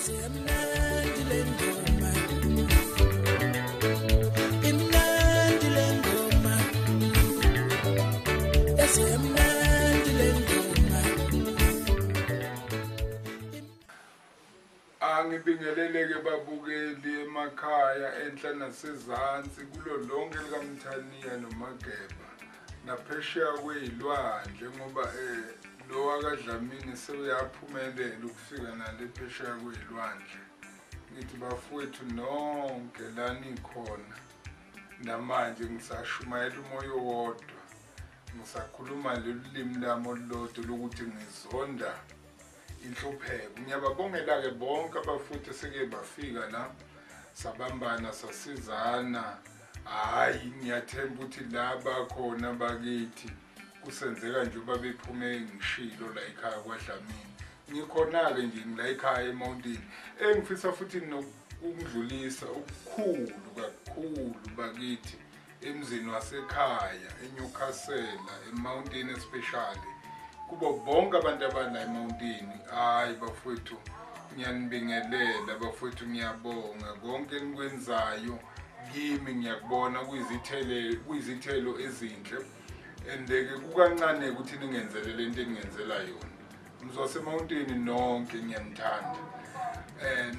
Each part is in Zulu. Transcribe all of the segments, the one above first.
Angibingeleleke babukeli emakhaya enhla nasezantsi kulo lonke likaMthaniya noMageba naphesheya kwezilwandle ngoba lo akaDlamini sewuyaphumelela ukufika nale phesheya kwezilwandle. Ngithi bafowethu nonke lana ikhona namanje ngisashumayela umoya wodwa ngisakhuluma lolimi lami olulodwa lokuthi ngizonda inhlupheko. Ngiyababongela ke bonke abafowethu seke bafika la sabambana sasizana. Hayi ngiyathemba ukuthi laba khona bakithi kusenzeka nje uba bephume ngishilo la ekhaya kwaDlamini. Ngikhona ke nje ngila ekhaya eMountain engifisa futhi nokudlulisa ukukhulu kakhulu bakithi emzini wasekhaya eNewcastle eMountain especially kubo bonke abantu abala eMountain. Hayi bafowethu ngiyanibingelela bafowethu, ngiyabonga konke enikwenzayo kimi, ngiyakubona kuyizithelo ezinhle andeke kukancane ukuthi ningenzele lento eningenzela yona. Mzwase Mountain nonke ngiyanithanda,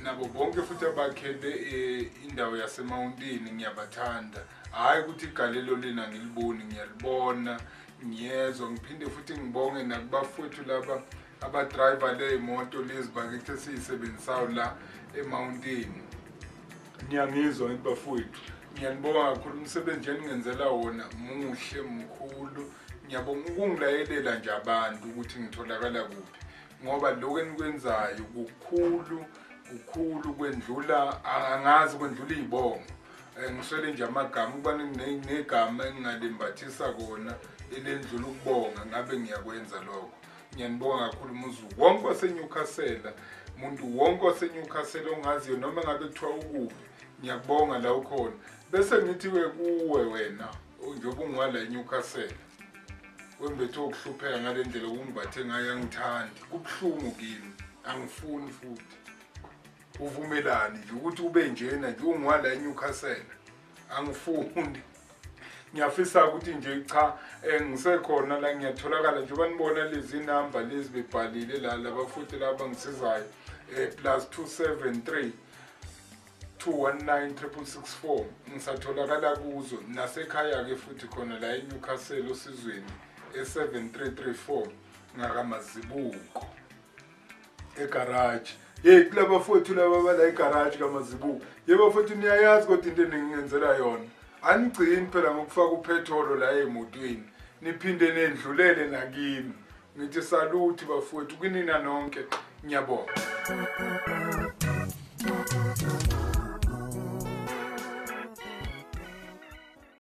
nabo bonke futhi abakhele indawo yaseMountain ngiyabathanda. Hayi ukuthi igalelo lena ngiliboni, ngiyalibona ngiyezwa. Ngiphinde futhi ngibonge nakubafowethu laba abadriver lezimoto lezi bakithi esiyisebenzisayo la eMountain. Ngiyangizwa bafowethu, ngiyanibonga kakhulu umsebenzi eningenzela wona muhle mkhulu. Ngiyabonga ukungilayelela nje abantu ukuthi ngitholakala kuphi ngoba lokho enikwenzayo kukhulu kwendlula, angazi kwendlula izibongo. Ngiswele nje amagama ukuba negama engingalembathisa kona elendlula ukubonga ngabe ngiyakwenza lokho. Ngiyanibonga kakhulu umuzi wonke waseNewcastle, umuntu wonke waseNewcastle ongaziyo noma ngabe kuthiwa ukuphi, ngiyakubonga la ukhona. Bese ngithi kuwe wena njengoba ungwala eNewcastle wembethe ukuhlupheka ngale ndlela ukungibathe ngayo, angithandi, kubuhlungu kimi, angifuni futhi uvumelani nje ukuthi ube njena nje ungwala eNewcastle, angifuni. Ngiyafisa ukuthi nje cha ngisekhona la ngiyatholakala njengoba nibona lezi number lezi bebhalile la labafowethu laba ngisizayo +273 219 664 ngisatholakala kuzo nasekhaya ke futhi khona la eNewcastle osizweni e7334 ngakaMazibuko egarage. Kulaba fowethu laba bala egarage kaMazibuko, yebo futhi niyayazi kodwa into engingenzela yona anigcini phela ngokufaka upetrol la emotweni niphinde nendlulele nakimi. Ngithi saluthi bafowethu kunina nonke, ngiyabonga.